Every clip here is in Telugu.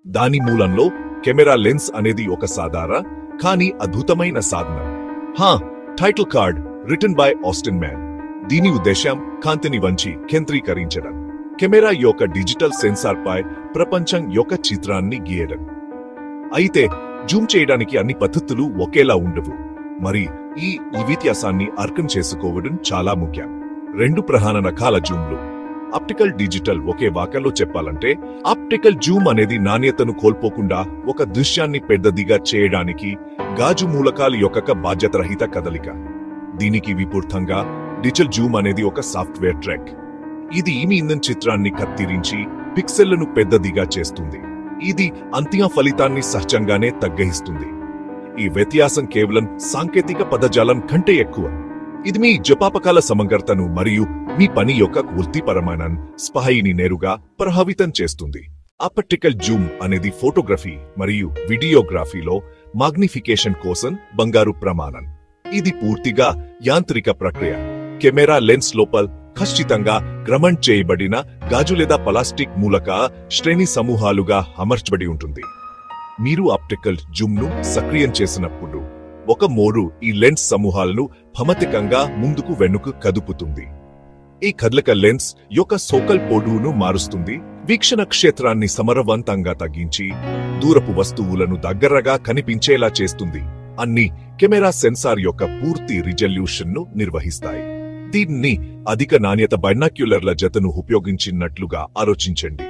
దాని మూలంలో కెమెరా లెన్స్ అనేది ఒక సాధారణ కానీ అద్భుతమైన సాధనం. Title card written by Austin man. దీని ఉద్దేశం కాంతిని వంచి కేంద్రీకరించడం, కెమెరా యొక్క డిజిటల్ సెన్సార్పై ప్రపంచం యొక్క చిత్రాన్ని గీయడం. అయితే జూమ్ చేయడానికి అన్ని పద్ధతులు ఒకేలా ఉండవు. మరి ఈ వ్యత్యాసాన్ని అర్థం చేసుకోవడం చాలా ముఖ్యం. రెండు ప్రధాన రకాల జూమ్లు, ఆప్టికల్, డిజిటల్. ఒకే వాక్యంలో చెప్పాలంటే ఆప్టికల్ జూమ్ అనేది నాణ్యతను కోల్పోకుండా ఒక దృశ్యాన్ని పెద్దదిగా చేయడానికి గాజు మూలకాల యొక్క బాధ్యతరహిత కదలిక. దీనికి విపరీతంగా డిజిటల్ జూమ్ అనేది ఒక సాఫ్ట్వేర్ ట్రిక్. ఇది మీ చిత్రాన్ని కత్తిరించి పిక్సెళ్లను పెద్దదిగా చేస్తుంది. ఇది అంతిమ ఫలితాన్ని సహజంగానే తగ్గిస్తుంది. ఈ వ్యత్యాసం కేవలం సాంకేతిక పదజాలం కంటే ఎక్కువ. ఇది మీ జపాపకాల సమగ్రతను మరియు మీ పని యొక్క వృత్తిపరమైన స్థాయిని నేరుగా ప్రభావితం చేస్తుంది. ఆప్టికల్ జూమ్ అనేది ఫోటోగ్రఫీ మరియు వీడియోగ్రఫీలో మాగ్నిఫికేషన్ కోసం బంగారు ప్రమాణం. ఇది పూర్తిగా యాంత్రిక ప్రక్రియ. కెమెరా లెన్స్ లోపల ఖచ్చితంగా గ్రమణ్ చేయబడిన గాజు లేదా ప్లాస్టిక్ మూలక శ్రేణి సమూహాలుగా అమర్చబడి ఉంటుంది. మీరు ఆప్టికల్ జూమ్ను సక్రియం చేసినప్పుడు ఒక మోడు ఈ లెన్స్ సమూహాలను భౌతికంగా ముందుకు వెనుక కదుపుతుంది. ఈ కదలిక లెన్స్ యొక్క సోకల్ పొడవును మారుస్తుంది, వీక్షణ క్షేత్రాన్ని సమర్థవంతంగా తగ్గించి దూరపు వస్తువులను దగ్గరగా కనిపించేలా చేస్తుంది. అన్ని కెమెరా సెన్సార్ యొక్క పూర్తి రిజల్యూషన్ ను నిర్వహిస్తాయి. దీన్ని అధిక నాణ్యత బైనాక్యులర్ల జతను ఉపయోగించినట్లుగా ఆలోచించండి.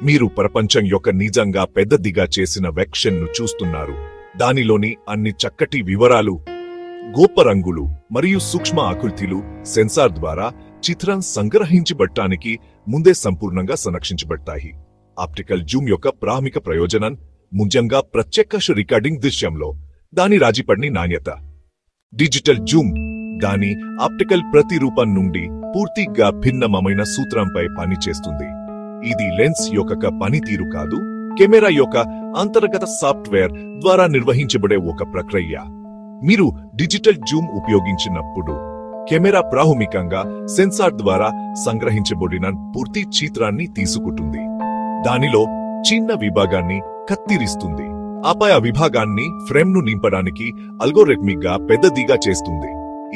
మీరు ప్రపంచం యొక్క నిజంగా పెద్దదిగా చేసిన వీక్షణను చూస్తున్నారు. దానిలోని అన్ని చక్కటి వివరాలు, గొప్ప రంగులు మరియు సూక్ష్మ ఆకృతులు సెన్సార్ ద్వారా చిత్రం సంగ్రహించబడటానికి ముందే సంపూర్ణంగా సంరక్షించబడతాయి. ఆప్టికల్ జూమ్ యొక్క ప్రాథమిక ప్రయోజనం ముఖ్యంగా ప్రత్యక్ష రికార్డింగ్ దృశ్యంలో దాని రాజీపడిన నాణ్యత. డిజిటల్ జూమ్ దాని ఆప్టికల్ ప్రతిరూపం నుండి పూర్తిగా భిన్నమైన సూత్రంపై పనిచేస్తుంది. ఇది లెన్స్ యొక్క పనితీరు కాదు, కెమెరా యొక్క అంతర్గత సాఫ్ట్వేర్ ద్వారా నిర్వహించబడే ఒక ప్రక్రియ. మీరు డిజిటల్ జూమ్ ఉపయోగించినప్పుడు కెమెరా ప్రాథమికంగా సెన్సార్ ద్వారా సంగ్రహించబడిన పూర్తి చిత్రాన్ని తీసుకుంటుంది. దానిలో చిన్న విభాగాన్ని కత్తిరిస్తుంది, ఆపై ఆ విభాగాన్ని ఫ్రేమ్ను నింపడానికి అల్గోరిథమిక్ గా పెద్దదిగా చేస్తుంది.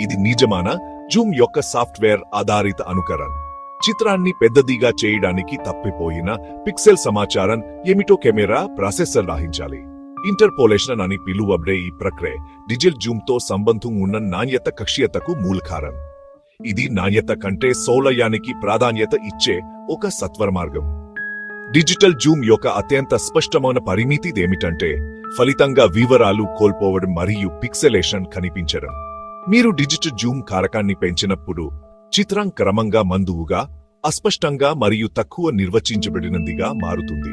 ఇది నిజమైన జూమ్ యొక్క సాఫ్ట్వేర్ ఆధారిత అనుకరణ. చిత్రాన్ని పెద్దదిగా చేయడానికి తప్పిపోయిన పిక్సెల్ సమాచారం ఏమిటో కెమెరా ప్రాసెసర్ గ్రహించాలి. ఇంటర్పోలేషన్ అని పిలువబడే ఈ ప్రక్రియ డిజిటల్ జూమ్ తో సంబంధం ఉన్న నాణ్యత కక్ష్యతకు మూలకారం. ఇది నాణ్యత కంటే సౌలయానికి ప్రాధాన్యత ఇచ్చే ఒక సత్వర మార్గం. డిజిటల్ జూమ్ యొక్క అత్యంత స్పష్టమైన పరిమితి ఏమిటంటే ఫలితంగా వివరాలు కోల్పోవడం మరియు పిక్సెలేషన్ కనిపించడం. మీరు డిజిటల్ జూమ్ కారకాన్ని పెంచినప్పుడు చిత్రం క్రమంగా మందువుగా, అస్పష్టంగా మరియు తక్కువ నిర్వచించబడినదిగా మారుతుంది.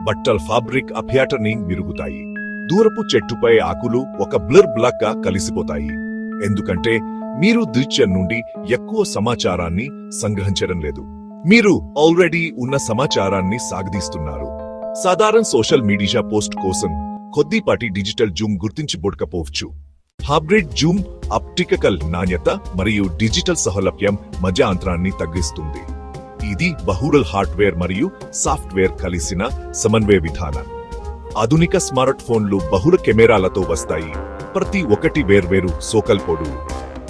బట్టల్ ఫాబ్రిక్ ప్యాటర్నింగ్ విరుగుతాయి. దూరపు చెట్టుపై ఆకులు ఒక బ్లర్ బ్లాక్ గా కలిసిపోతాయి, ఎందుకంటే మీరు దృశ్యం నుండి ఎక్కువ సమాచారాన్ని సంగ్రహించడం లేదు. మీరు ఆల్రెడీ ఉన్న సమాచారాన్ని సాగదీస్తున్నారు. సాధారణ సోషల్ మీడియా పోస్ట్ కోసం కొద్దిపాటి డిజిటల్ జూమ్ గుర్తించబడకపోవచ్చు. హైబ్రిడ్ జూమ్ ఆప్టికల్ నాణ్యత మరియు డిజిటల్ సౌలభ్యం మధ్య అంతరాన్ని తగ్గిస్తుంది. ఇది బహుళ హార్డ్వేర్ మరియు సాఫ్ట్వేర్ కలిసిన సమన్వయ విధానం. ఆధునిక స్మార్ట్ ఫోన్లు బహుళ కెమెరాలతో వస్తాయి, ప్రతి ఒక్కటి వేర్వేరు సోకల్ పొడవు.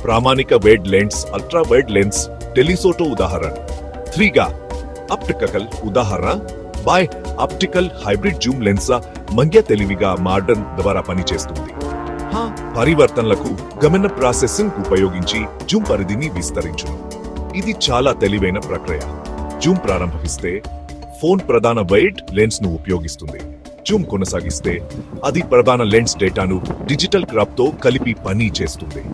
ప్రామాణిక wide lens, ultra wide lens, telephoto ఉదాహరణ. 3గా ఆప్టికల్ ఉదాహరణ by optical hybrid Zoom lens మధ్య తెలివిగా మార్డన్ ద్వారా పనిచేస్తుంది. పరివర్తనలకు గమన ప్రాసెసింగ్ ఉపయోగించి జూమ్ పరిధిని విస్తరించును. ఇది చాలా తెలివైన ప్రక్రియ. జూమ్ ప్రారంభిస్తే ఫోన్ ప్రధాన వైడ్ లెన్స్ ను ఉపయోగిస్తుంది. జూమ్ కొనసాగిస్తే అది ప్రధాన లెన్స్ డేటాను డిజిటల్ క్రాప్ తో కలిపి పని చేస్తుంది.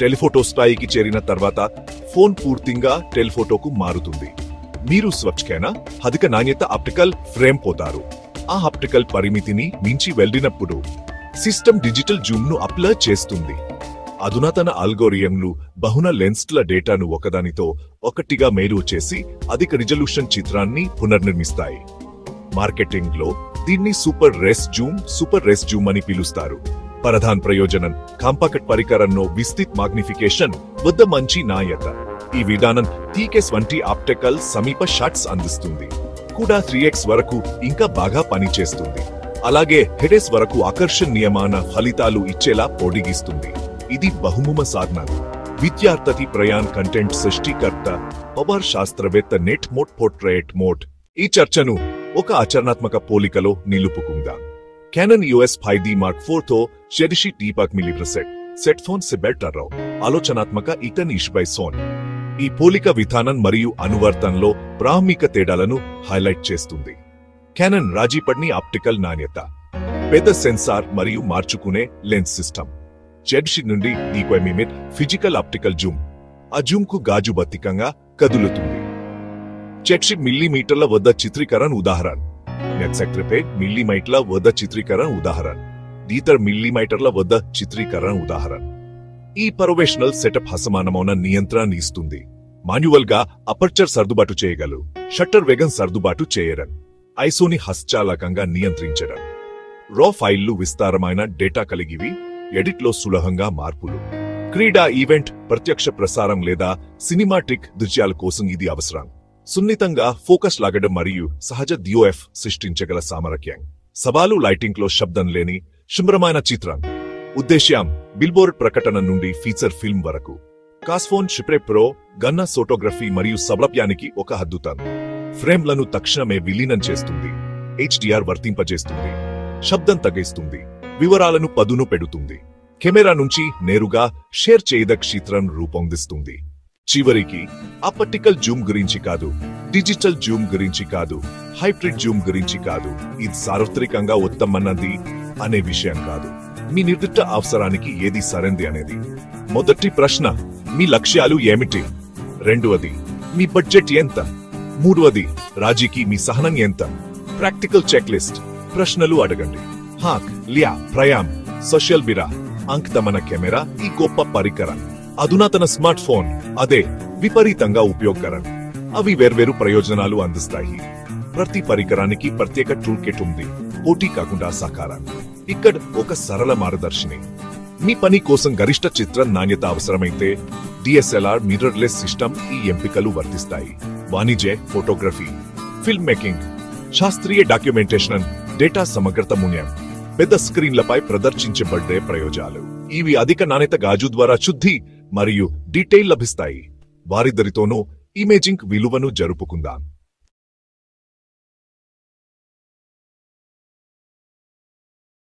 టెలిఫోటో స్థాయికి చేరిన తర్వాత ఫోన్ పూర్తిగా టెలిఫోటోకు మారుతుంది. మీరు స్వచ్ఛకైన అధిక నాణ్యత ఆప్టికల్ ఫ్రేమ్ పోతారు. ఆ ఆప్టికల్ పరిమితిని మించి వెళ్ళినప్పుడు సిస్టమ్ డిజిటల్ జూమ్ ను అప్లై చేస్తుంది. అధునాతన అల్గోరిథంలు బహుళ లెన్స్ల డేటాను ఒకదానితో ఒకటిగా మేరు చేసి అధిక రిజల్యూషన్ చిత్రాన్ని పునర్నిర్మిస్తాయి. మార్కెటింగ్ లో దీన్ని సూపర్ రెస్ జూమ్ అని పిలుస్తారు. ప్రధాన ప్రయోజనం కాంపాక్ట్ పరికరంలో విస్తృత మాగ్నిఫికేషన్ వద్ద మంచి నాణ్యత. ఈ విధానం టీకేస్ వంటి ఆప్టికల్ సమీప షాట్స్ అందిస్తుంది. కూడా 3x వరకు ఇంకా బాగా పనిచేస్తుంది. అలాగే హెడెస్ వరకు ఆకర్షణీయమైన ఫలితాలు ఇచ్చేలా పొడిగిస్తుంది. ఇది బహుముఖ సాధన. విద్యార్థి ప్రయాణ్ కంటెంట్ సృష్టికర్త పవర్ శాస్త్రవేత్త నెట్ మోడ్ పోర్ట్రేట్ మోడ్. ఈ చర్చను ఒక ఆచరణాత్మక పోలికలో నిలుపుకుందాం. కెనన్ యుఎస్ 5D Mark IVతో 60 మిమీ సెట్ ఫోన్ సిబెల్టర్రావు ఆలోచనాత్మక ఇటన్ ఇష్బై సోన్. ఈ పోలిక విధానం మరియు అనువర్తనంలో ప్రాథమిక తేడాలను హైలైట్ చేస్తుంది. కెనన్ రాజీపడిని ఆప్టికల్ నాణ్యత, పెద్ద సెన్సార్ మరియు మార్చుకునే లెన్స్ సిస్టమ్. 60 నుండి 30 ఫిజికల్ ఆప్టికల్ జూమ్. ఆ జూమ్ కు గాజు బత్తికంగా కదులుతుంది. 60 మిల్లీమీటర్ల వద్ద చిత్రీకరణ ఉదాహరణ. మిల్లీమీటర్ల వద్ద చిత్రీకరణ ఉదాహరణ. 30 మిల్లీమీటర్ల వద్ద చిత్రీకరణ ఉదాహరణ. ఈ ప్రొఫెషనల్ సెటప్ అసమానమైన నియంత్రణ ఇస్తుంది. మాన్యువల్ గా అపర్చర్ సర్దుబాటు చేయగలరు, షట్టర్ వేగం సర్దుబాటు చేయడం, ఐసోని హస్తచాలకంగా నియంత్రించడం. రా ఫైళ్లు విస్తారమైన డేటా కలిగివి, ఎడిట్లో సులభంగా మార్పులు. క్రీడా ఈవెంట్, ప్రత్యక్ష ప్రసారం లేదా సినిమాటిక్ దృశ్యాల కోసం ఇది అవసరం. సున్నితంగా ఫోకస్ లాగడం మరియు సహజ DOF సృష్టించగల సామర్థ్యం. సవాలు లైటింగ్ లో శబ్దం లేని శుభ్రమైన చిత్రం. ఉద్దేశ్యం బిల్బోర్డ్ ప్రకటన నుండి ఫీచర్ ఫిల్మ్ వరకు. కాస్ఫోన్ షిప్రే ప్రో గన్న ఫోటోగ్రఫీ మరియు సౌలభ్యానికి ఒక అద్భుతం. ఫ్రేమ్లను తక్షణమే విలీనం చేస్తుంది, HDR వర్తింపజేస్తుంది, శబ్దం తగ్గిస్తుంది, వివరాలను పదును పెడుతుంది. కెమెరా నుంచి నేరుగా షేర్ చేయదగ్గ చిత్రం రూపొందిస్తుంది. చివరికి ఆప్టికల్ జూమ్ గురించి కాదు, డిజిటల్ జూమ్ గురించి కాదు, హైబ్రిడ్ జూమ్ గురించి కాదు, ఇది సార్వత్రికంగా ఉత్తమన్నది అనే విషయం కాదు. మీ నిర్దిష్ట అవసరానికి ఏది సరైంది అనేది. మొదటి ప్రశ్న, మీ లక్ష్యాలు ఏమిటి? రెండవది, మీ బడ్జెట్ ఎంత? మూడవది, రాజీకి మీ సహనం ఎంత? ప్రాక్టికల్ చెక్ లిస్ట్ ప్రశ్నలు అడగండి. హాక్ లియా ప్రయామ్ సోషల్ బిరా అంకితమైన కెమెరా ఈ గొప్ప పరికరం. అధునాతన స్మార్ట్ ఫోన్ అదే విపరీతంగా ఉపయోగకరం. అవి వేర్వేరు ప్రయోజనాలు అందిస్తాయి. ప్రతి పరికరానికి ప్రత్యేక టూల్ కిట్ ఉంది, పోటీ కాకుండా సహకారం. ఇక్కడ ఒక సరళ మార్గదర్శిని. మీ పని కోసం గరిష్ట చిత్ర నాణ్యత అవసరమైతే DSLR మిర్రర్లెస్ సిస్టమ్ ఈ ఎంపికలు వర్తిస్తాయి. వాణిజ్య ఫోటోగ్రఫీ, ఫిల్మ్ మేకింగ్, శాస్త్రీయ డాక్యుమెంటేషన్, డేటా సమగ్రత మూల్యం, పెద్ద స్క్రీన్లపై ప్రదర్శించబడే ప్రయోజనాలు. ఇవి అధిక నాణ్యత గాజు ద్వారా శుద్ధి మరియు డీటెయిల్ లభిస్తాయి. వారిద్దరితోనూ ఇమేజింగ్ విలువను జరుపుకుందాం.